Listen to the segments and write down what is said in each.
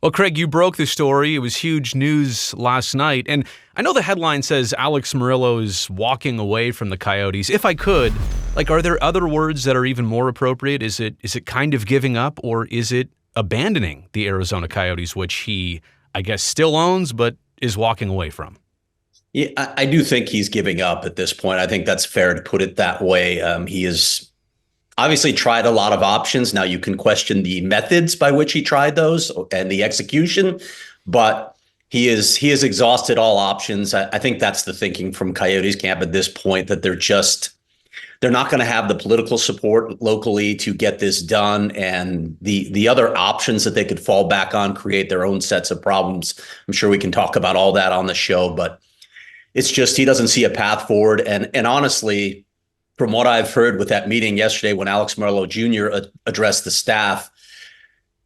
Well, Craig, you broke the story. It was huge news last night. And I know the headline says Alex Meruelo is walking away from the Coyotes. If I could, are there other words that are even more appropriate? Is it kind of giving up, or is it abandoning the Arizona Coyotes, which he, I guess, still owns, but is walking away from? Yeah, I do think he's giving up at this point. I think that's fair to put it that way. He has obviously tried a lot of options. Now you can question the methods by which he tried those and the execution, but he has exhausted all options. I think that's the thinking from Coyotes camp at this point, that they're not going to have the political support locally to get this done, and the other options that they could fall back on create their own sets of problems. I'm sure we can talk about all that on the show, but it's just he doesn't see a path forward. And honestly, from what I've heard with that meeting yesterday when Alex Meruelo Jr. Addressed the staff,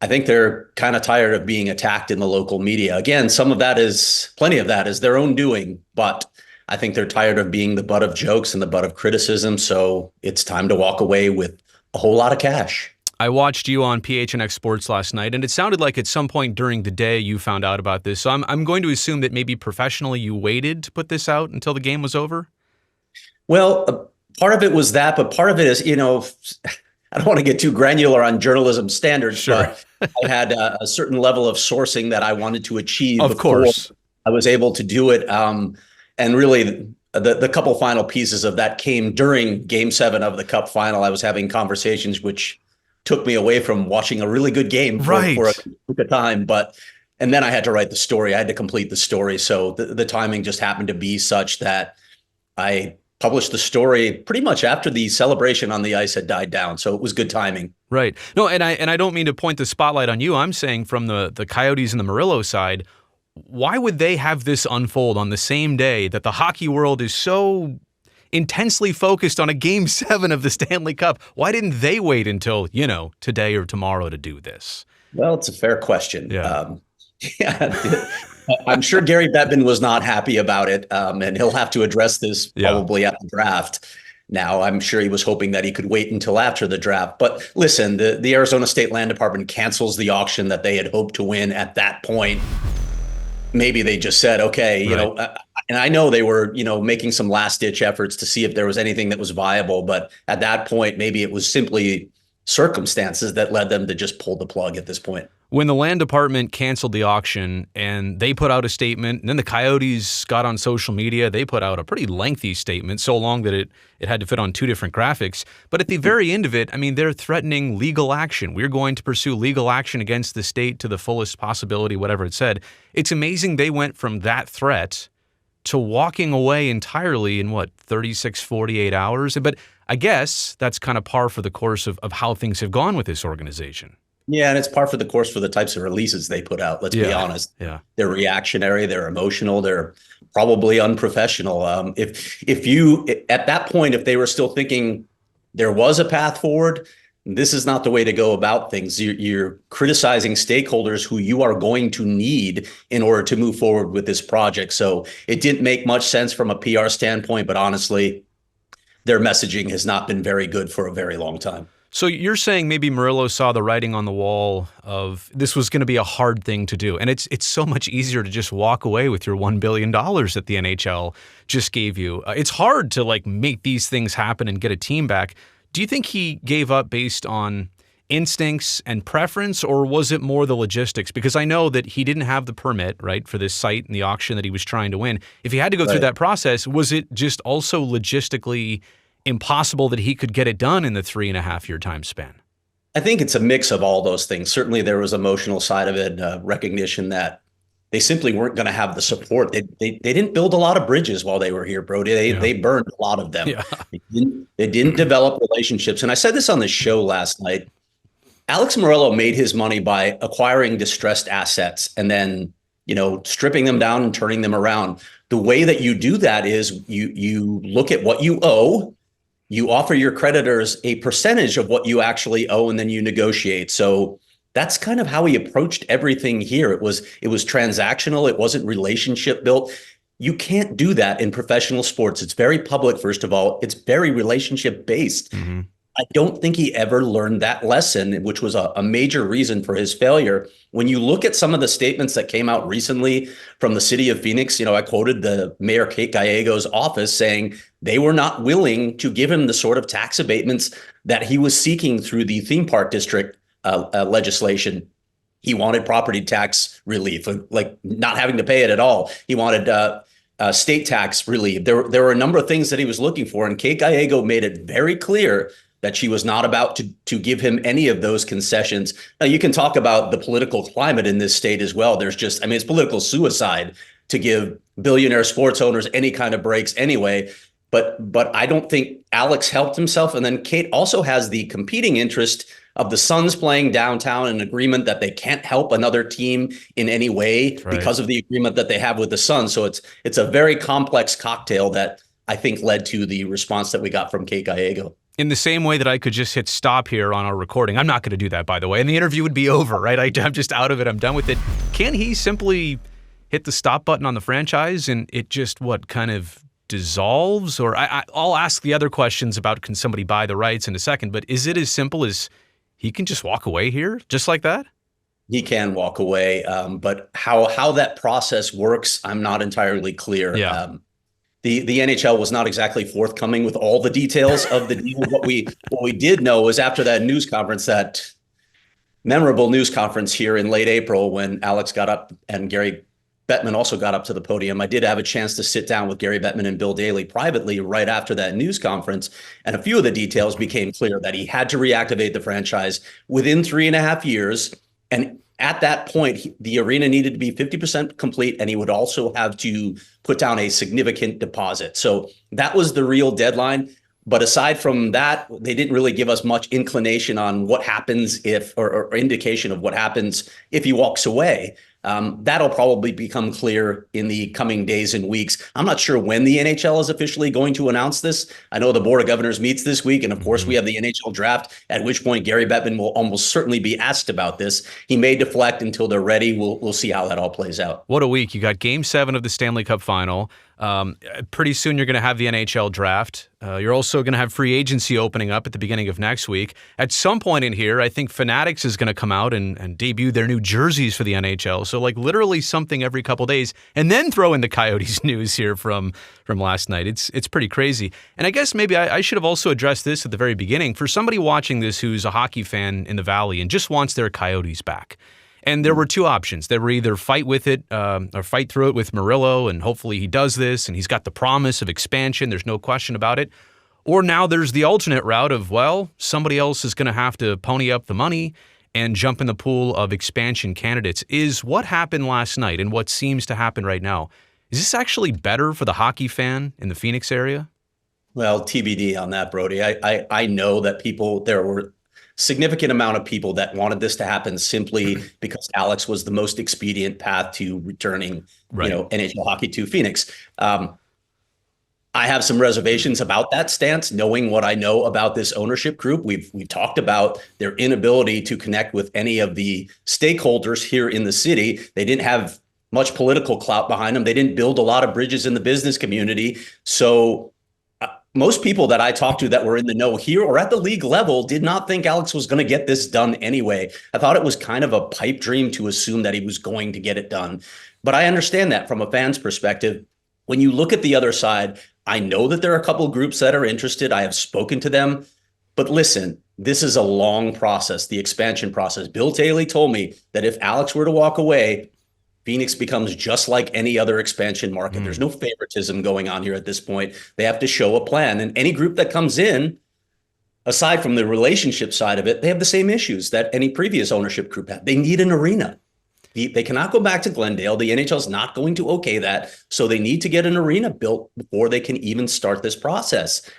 I think they're kind of tired of being attacked in the local media. Again, plenty of that is their own doing, but I think they're tired of being the butt of jokes and the butt of criticism. So it's time to walk away with a whole lot of cash. I watched you on PHNX Sports last night, and it sounded like at some point during the day you found out about this. So I'm going to assume that maybe professionally you waited to put this out until the game was over? Well, part of it was that, but part of it is, I don't want to get too granular on journalism standards, Sure. but I had a certain level of sourcing that I wanted to achieve Of course. I was able to do it. And really, the couple final pieces of that came during Game 7 of the Cup final. I was having conversations which took me away from watching a really good game for a time. And then I had to write the story. I had to complete the story. So the timing just happened to be such that I published the story pretty much after the celebration on the ice had died down. So it was good timing. Right. No, and I don't mean to point the spotlight on you. I'm saying from the Coyotes and the Meruelo side, why would they have this unfold on the same day that the hockey world is so intensely focused on a Game 7 of the Stanley Cup? Why didn't they wait until, today or tomorrow to do this? Well, it's a fair question. Yeah. Yeah, I'm sure Gary Bettman was not happy about it, and he'll have to address this probably at the draft. Now, I'm sure he was hoping that he could wait until after the draft. But listen, the Arizona State Land Department cancels the auction that they had hoped to win at that point. Maybe they just said, okay, and I know they were, making some last ditch efforts to see if there was anything that was viable. But at that point, maybe it was simply circumstances that led them to just pull the plug at this point. When the land department canceled the auction and they put out a statement, and then the Coyotes got on social media, they put out a pretty lengthy statement, so long that it had to fit on two different graphics. But at the very end of it, they're threatening legal action. We're going to pursue legal action against the state to the fullest possibility, whatever it said. It's amazing they went from that threat to walking away entirely in 36, 48 hours. But I guess that's kind of par for the course of how things have gone with this organization. Yeah, and it's par for the course for the types of releases they put out. Let's be honest. Yeah, they're reactionary, they're emotional, they're probably unprofessional. If you at that point, if they were still thinking there was a path forward, this is not the way to go about things. You're criticizing stakeholders who you are going to need in order to move forward with this project. So it didn't make much sense from a PR standpoint, but honestly, their messaging has not been very good for a very long time. So you're saying maybe Meruelo saw the writing on the wall of this was going to be a hard thing to do. And it's so much easier to just walk away with your $1 billion that the NHL just gave you. It's hard to make these things happen and get a team back. Do you think he gave up based on instincts and preference, or was it more the logistics? Because I know that he didn't have the permit, right, for this site and the auction that he was trying to win. If he had to go through that process, was it just also logistically impossible that he could get it done in the 3.5-year time span? I think it's a mix of all those things. Certainly there was emotional side of it, recognition that they simply weren't going to have the support. They didn't build a lot of bridges while they were here, Brody. They burned a lot of them. Yeah. They didn't develop relationships. And I said this on the show last night. Alex Meruelo made his money by acquiring distressed assets and then, stripping them down and turning them around. The way that you do that is you look at what you owe. You offer your creditors a percentage of what you actually owe, and then you negotiate. So that's kind of how he approached everything here. It was transactional. It wasn't relationship built. You can't do that in professional sports. It's very public, first of all. It's very relationship based. Mm-hmm. I don't think he ever learned that lesson, which was a major reason for his failure. When you look at some of the statements that came out recently from the city of Phoenix, I quoted the Mayor Kate Gallego's office saying they were not willing to give him the sort of tax abatements that he was seeking through the theme park district legislation. He wanted property tax relief, like not having to pay it at all. He wanted state tax relief. There were a number of things that he was looking for, and Kate Gallego made it very clear that she was not about to give him any of those concessions. Now, you can talk about the political climate in this state as well. It's political suicide to give billionaire sports owners any kind of breaks anyway. But I don't think Alex helped himself. And then Kate also has the competing interest of the Suns playing downtown, an agreement that they can't help another team in any way because of the agreement that they have with the Suns. So it's a very complex cocktail that I think led to the response that we got from Kate Gallego. In the same way that I could just hit stop here on our recording, I'm not going to do that, by the way, and the interview would be over, right? I'm just out of it. I'm done with it. Can he simply hit the stop button on the franchise and it just, kind of dissolves? Or I'll ask the other questions about can somebody buy the rights in a second, but is it as simple as he can just walk away here just like that? He can walk away, but how that process works, I'm not entirely clear. Yeah. The NHL was not exactly forthcoming with all the details of the deal. What we did know was after that news conference, that memorable news conference here in late April, when Alex got up and Gary Bettman also got up to the podium, I did have a chance to sit down with Gary Bettman and Bill Daly privately right after that news conference. And a few of the details became clear: that he had to reactivate the franchise within 3.5 years. And at that point, the arena needed to be 50% complete, and he would also have to put down a significant deposit. So that was the real deadline. But aside from that, they didn't really give us much inclination on what happens if, or indication of what happens if he walks away. That'll probably become clear in the coming days and weeks. I'm not sure when the NHL is officially going to announce this. I know the Board of Governors meets this week, and of course we have the NHL draft, at which point Gary Bettman will almost certainly be asked about this. He may deflect until they're ready. We'll see how that all plays out. What a week. You got Game 7 of the Stanley Cup Final. Pretty soon you're going to have the NHL draft. You're also going to have free agency opening up at the beginning of next week. At some point in here, I think Fanatics is going to come out and debut their new jerseys for the NHL. So literally something every couple days, and then throw in the Coyotes news here from last night. It's pretty crazy. And I guess maybe I should have also addressed this at the very beginning. For somebody watching this who's a hockey fan in the Valley and just wants their Coyotes back, and there were two options. They were either fight with it or fight through it with Meruelo, and hopefully he does this, and he's got the promise of expansion. There's no question about it. Or now there's the alternate route of, somebody else is going to have to pony up the money and jump in the pool of expansion candidates. Is what happened last night and what seems to happen right now, is this actually better for the hockey fan in the Phoenix area? Well, TBD on that, Brody. I know that there were significant amount of people that wanted this to happen simply because Alex was the most expedient path to returning, NHL hockey to Phoenix. I have some reservations about that stance, knowing what I know about this ownership group. We've talked about their inability to connect with any of the stakeholders here in the city. They didn't have much political clout behind them. They didn't build a lot of bridges in the business community. So most people that I talked to that were in the know here or at the league level did not think Alex was going to get this done anyway. I thought it was kind of a pipe dream to assume that he was going to get it done. But I understand that from a fan's perspective. When you look at the other side, I know that there are a couple of groups that are interested. I have spoken to them. But listen, this is a long process, the expansion process. Bill Daly told me that if Alex were to walk away, Phoenix becomes just like any other expansion market. There's no favoritism going on here at this point. They have to show a plan. And any group that comes in, aside from the relationship side of it, they have the same issues that any previous ownership group had. They need an arena. They cannot go back to Glendale. The NHL is not going to okay that. So they need to get an arena built before they can even start this process.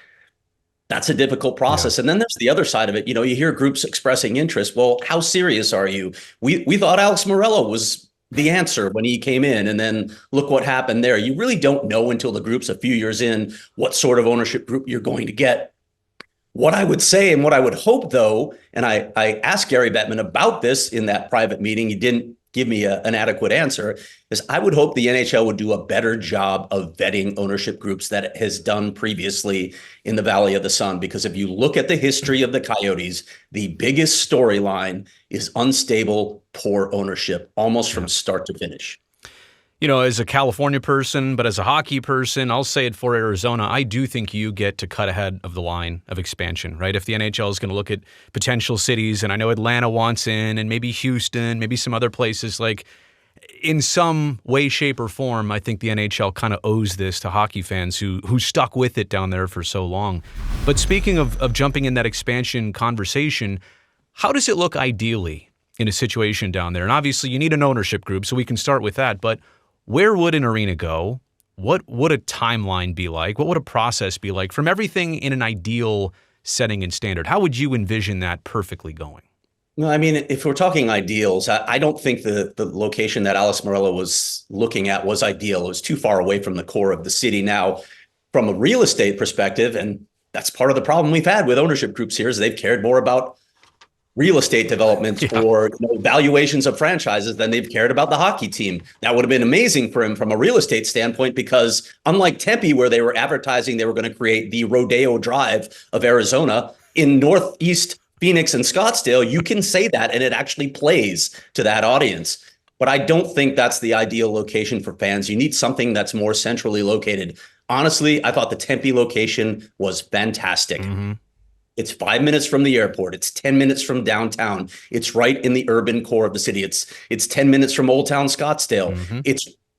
That's a difficult process. Yeah. And then there's the other side of it. You hear groups expressing interest. Well, how serious are you? We thought Alex Meruelo was the answer when he came in, and then look what happened there. You really don't know until the group's a few years in what sort of ownership group you're going to get. What I would say and what I would hope, though, and I asked Gary Bettman about this in that private meeting. He didn't give me an adequate answer, is I would hope the NHL would do a better job of vetting ownership groups that it has done previously in the Valley of the Sun. Because if you look at the history of the Coyotes, the biggest storyline is unstable, poor ownership, almost from start to finish. You know, as a California person, but as a hockey person, I'll say it for Arizona, I do think you get to cut ahead of the line of expansion, right? If the NHL is going to look at potential cities, and I know Atlanta wants in, and maybe Houston, maybe some other places, like in some way, shape, or form, I think the NHL kind of owes this to hockey fans who stuck with it down there for so long. But speaking of jumping in that expansion conversation, how does it look ideally in a situation down there? And obviously you need an ownership group, so we can start with that, but where would an arena go? What would a timeline be like? What would a process be like from everything in an ideal setting and standard? How would you envision that perfectly going? No, I mean, if we're talking ideals, I don't think the location that Alex Meruelo was looking at was ideal. It was too far away from the core of the city. Now, from a real estate perspective, and that's part of the problem we've had with ownership groups here, is they've cared more about real estate developments or valuations of franchises than they've cared about the hockey team. That would have been amazing for him from a real estate standpoint, because unlike Tempe, where they were advertising they were going to create the Rodeo Drive of Arizona, in Northeast Phoenix and Scottsdale, you can say that and it actually plays to that audience. But I don't think that's the ideal location for fans. You need something that's more centrally located. Honestly, I thought the Tempe location was fantastic. Mm-hmm. It's 5 minutes from the airport. It's 10 minutes from downtown. It's right in the urban core of the city. It's 10 minutes from Old Town Scottsdale. Mm-hmm.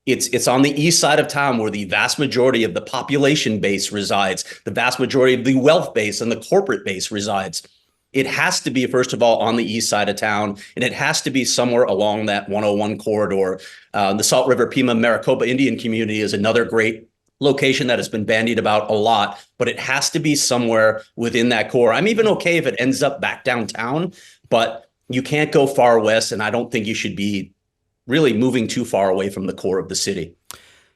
It's on the east side of town where the vast majority of the population base resides, the vast majority of the wealth base and the corporate base resides. It has to be, first of all, on the east side of town, and it has to be somewhere along that 101 corridor. The Salt River Pima Maricopa Indian community is another great location that has been bandied about a lot, but it has to be somewhere within that core. I'm even okay if it ends up back downtown, but you can't go far west, and I don't think you should be really moving too far away from the core of the city.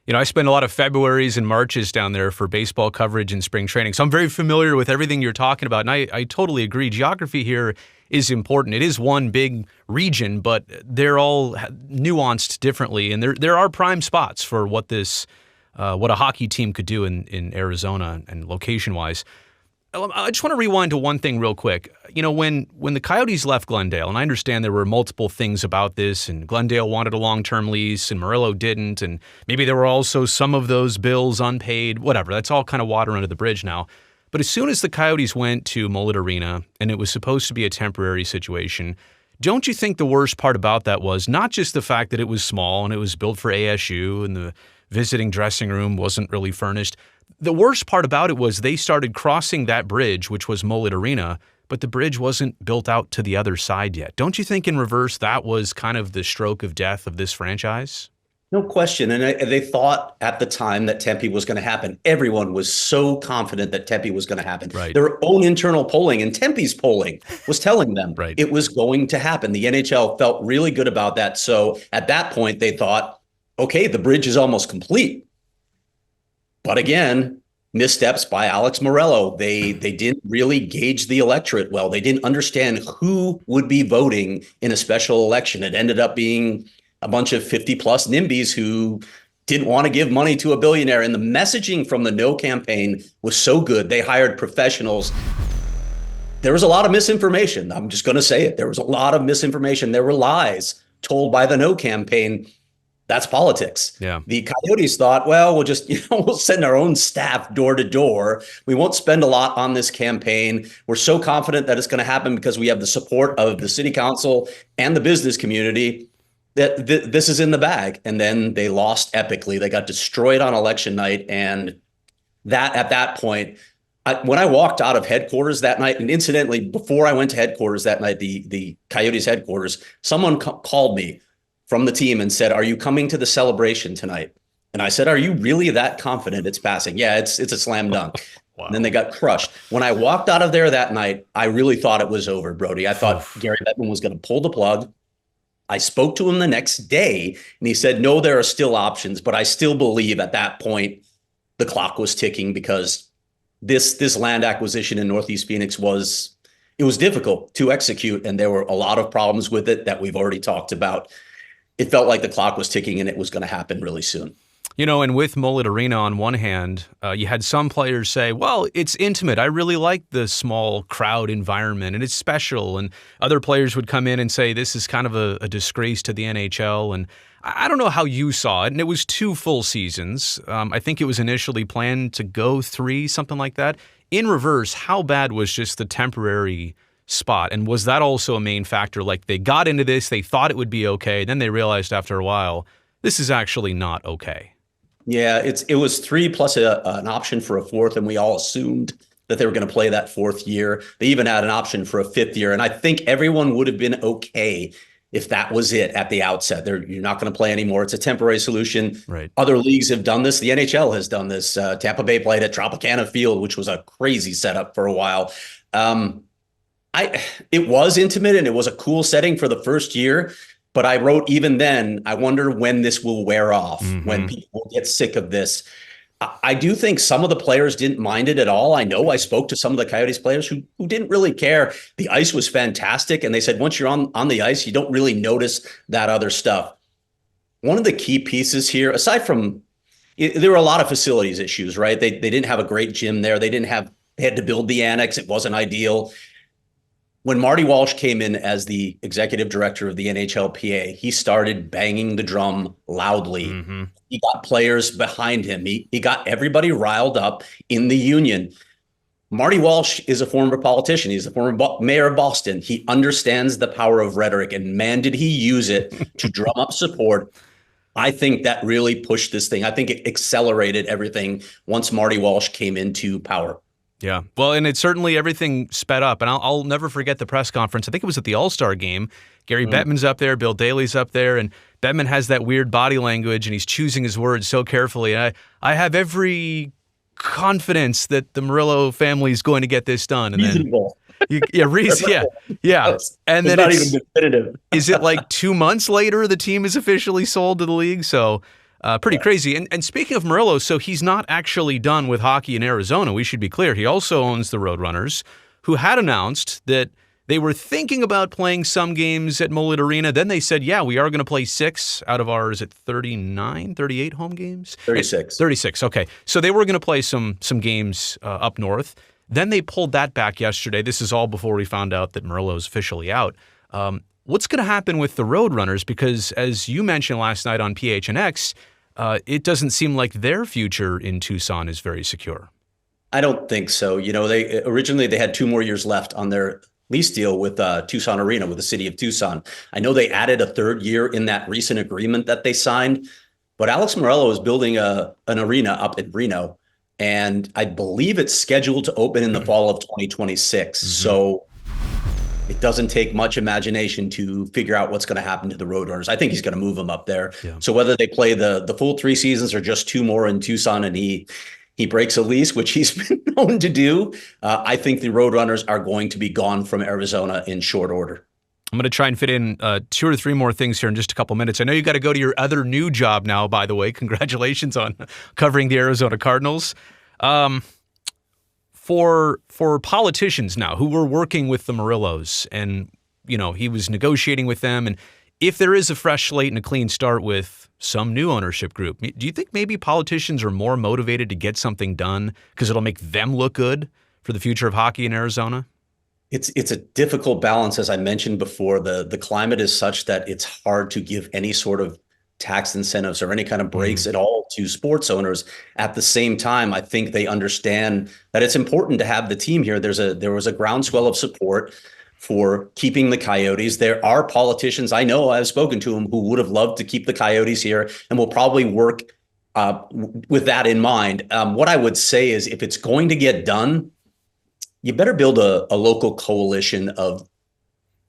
You know, I spend a lot of Februaries and Marches down there for baseball coverage and spring training, so I'm very familiar with everything you're talking about, and I totally agree. Geography here is important. It is one big region, but they're all nuanced differently, and there are prime spots for what a hockey team could do in Arizona and location-wise. I just want to rewind to one thing real quick. You know, when the Coyotes left Glendale, and I understand there were multiple things about this, and Glendale wanted a long-term lease, and Meruelo didn't, and maybe there were also some of those bills unpaid, whatever. That's all kind of water under the bridge now. But as soon as the Coyotes went to Mullet Arena, and it was supposed to be a temporary situation, don't you think the worst part about that was not just the fact that it was small and it was built for ASU and the visiting dressing room wasn't really furnished? The worst part about it was they started crossing that bridge, which was Mullet Arena, but the bridge wasn't built out to the other side yet. Don't you think in reverse that was kind of the stroke of death of this franchise? No question. And they thought at the time that Tempe was going to happen. Everyone was so confident that Tempe was going to happen. Right. Their own internal polling and Tempe's polling was telling them right. It was going to happen. The NHL felt really good about that. So at that point, they thought, okay, the bridge is almost complete. But again, missteps by Alex Meruelo. They didn't really gauge the electorate well. They didn't understand who would be voting in a special election. It ended up being a bunch of 50-plus NIMBYs who didn't want to give money to a billionaire. And the messaging from the No campaign was so good. They hired professionals. There was a lot of misinformation. I'm just going to say it. There was a lot of misinformation. There were lies told by the No campaign. That's politics. Yeah. The Coyotes thought, well, we'll just, we'll send our own staff door to door. We won't spend a lot on this campaign. We're so confident that it's going to happen because we have the support of the city council and the business community that this is in the bag. And then they lost epically. They got destroyed on election night. And that at that point, when I walked out of headquarters that night, and incidentally, before I went to headquarters that night, the Coyotes headquarters, someone called me from the team and said, "Are you coming to the celebration tonight?" And I said, "Are you really that confident it's passing?" "Yeah, it's a slam dunk." Wow. And then they got crushed. When I walked out of there that night, I really thought it was over, Brody. I thought Gary Bettman was going to pull the plug. I spoke to him the next day and he said, "No, there are still options," but I still believe at that point the clock was ticking because this land acquisition in Northeast Phoenix was difficult to execute. And there were a lot of problems with it that we've already talked about. it felt like the clock was ticking and it was going to happen really soon. And with Mullet Arena on one hand, you had some players say, well, it's intimate. I really like the small crowd environment and it's special. And other players would come in and say, this is kind of a disgrace to the NHL. And I don't know how you saw it. And it was 2 full seasons. I think it was initially planned to go 3, something like that. In reverse, how bad was just the temporary spot? And was that also a main factor? Like they got into this, they thought it would be okay. Then they realized after a while, this is actually not okay. Yeah, it was 3 plus an option for a 4th, and we all assumed that they were going to play that 4th year. They even had an option for a 5th year, and I think everyone would have been okay if that was it at the outset. You're not going to play anymore. It's a temporary solution. Right. Other leagues have done this. The NHL has done this. Tampa Bay played at Tropicana Field, which was a crazy setup for a while. It was intimate and it was a cool setting for the first year. But I wrote even then, I wonder when this will wear off, when people will get sick of this. I do think some of the players didn't mind it at all. I know I spoke to some of the Coyotes players who didn't really care. The ice was fantastic. And they said, once you're on the ice, you don't really notice that other stuff. One of the key pieces here, aside from, there were a lot of facilities issues, right? They didn't have a great gym there. They had to build the annex. It wasn't ideal. When Marty Walsh came in as the executive director of the NHLPA, he started banging the drum loudly. He got players behind him. He got everybody riled up in the union. Marty Walsh is a former politician. He's the former mayor of Boston. He understands the power of rhetoric, and man, did he use it to drum up support. I think that really pushed this thing. I think it accelerated everything once Marty Walsh came into power. Yeah. Well, and it's certainly everything sped up. And I'll never forget the press conference. I think it was at the All-Star game. Gary Bettman's up there. Bill Daly's up there. And Bettman has that weird body language, and he's choosing his words so carefully. And I have every confidence that the Meruelo family is going to get this done. And reasonable. Yeah. And then it's not even definitive. Is it like 2 months later the team is officially sold to the league? So pretty crazy. And speaking of Meruelo, so he's not actually done with hockey in Arizona. We should be clear. He also owns the Roadrunners, who had announced that they were thinking about playing some games at Mullet Arena. Then they said, yeah, we are going to play 6 out of our, is it 39, 38 home games? 36. 36, okay. So they were going to play some games up north. Then they pulled that back yesterday. This is all before we found out that Meruelo's officially out. What's going to happen with the Roadrunners? Because as you mentioned last night on PHNX, it doesn't seem like their future in Tucson is very secure. I don't think so. They originally had 2 more years left on their lease deal with Tucson Arena, with the city of Tucson. I know they added a 3rd year in that recent agreement that they signed, but Alex Meruelo is building an arena up in Reno, and I believe it's scheduled to open in the fall of 2026. So it doesn't take much imagination to figure out what's going to happen to the Roadrunners. I think he's going to move them up there. Yeah. So whether they play the full 3 seasons or just 2 more in Tucson and he breaks a lease, which he's been known to do, I think the Roadrunners are going to be gone from Arizona in short order. I'm going to try and fit in 2 or 3 more things here in just a couple minutes. I know you got to go to your other new job now, by the way. Congratulations on covering the Arizona Cardinals. For politicians now who were working with the Meruelos, and he was negotiating with them, and if there is a fresh slate and a clean start with some new ownership group, do you think maybe politicians are more motivated to get something done because it'll make them look good for the future of hockey in Arizona? It's a difficult balance. As I mentioned before, the climate is such that it's hard to give any sort of tax incentives or any kind of breaks at all to sports owners. At the same time, I think they understand that it's important to have the team here. There was a groundswell of support for keeping the Coyotes. There are politicians, I know I've spoken to them, who would have loved to keep the Coyotes here and will probably work with that in mind. What I would say is, if it's going to get done, you better build a local coalition of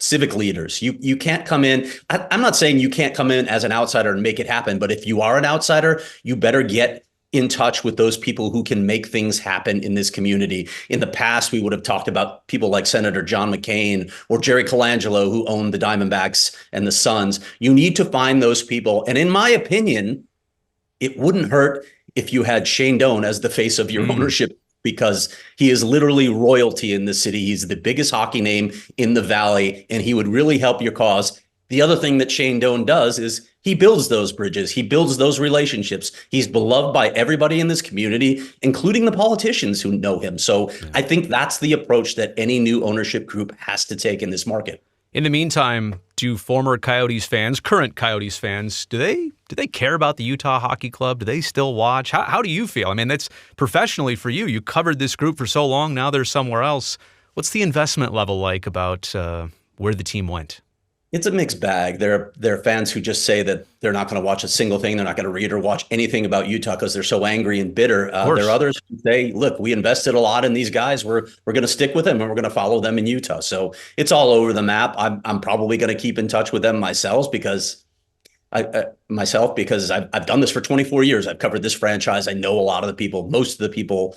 civic leaders. You can't come in. I'm not saying you can't come in as an outsider and make it happen, but if you are an outsider, you better get in touch with those people who can make things happen in this community. In the past, we would have talked about people like Senator John McCain or Jerry Colangelo, who owned the Diamondbacks and the Suns. You need to find those people. And in my opinion, it wouldn't hurt if you had Shane Doan as the face of your ownership, because he is literally royalty in the city. He's the biggest hockey name in the Valley, and he would really help your cause. The other thing that Shane Doan does is he builds those bridges. He builds those relationships. He's beloved by everybody in this community, including the politicians who know him. So I think that's the approach that any new ownership group has to take in this market. In the meantime, do former Coyotes fans, current Coyotes fans, do they care about the Utah Hockey Club? Do they still watch? How do you feel? I mean, that's professionally for you. You covered this group for so long. Now they're somewhere else. What's the investment level like about where the team went? It's a mixed bag. There are fans who just say that they're not going to watch a single thing. They're not going to read or watch anything about Utah because they're so angry and bitter. There are others who say, look, we invested a lot in these guys. We're going to stick with them and we're going to follow them in Utah. So it's all over the map. I'm probably going to keep in touch with them myself because I've done this for 24 years. I've covered this franchise. I know a lot of the people, most of the people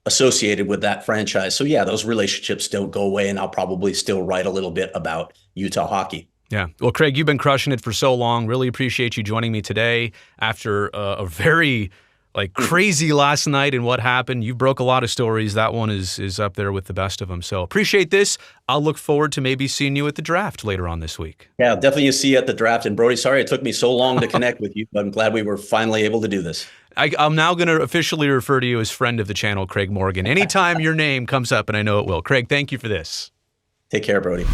associated with that franchise. So yeah, those relationships don't go away, and I'll probably still write a little bit about Utah hockey. Yeah. Well, Craig, you've been crushing it for so long. Really appreciate you joining me today after a very crazy last night and what happened. You broke a lot of stories. That one is up there with the best of them. So appreciate this. I'll look forward to maybe seeing you at the draft later on this week. Yeah, definitely you see you at the draft. And Brody, sorry it took me so long to connect with you, but I'm glad we were finally able to do this. I'm now going to officially refer to you as friend of the channel, Craig Morgan. Anytime your name comes up, and I know it will. Craig, thank you for this. Take care, Brody.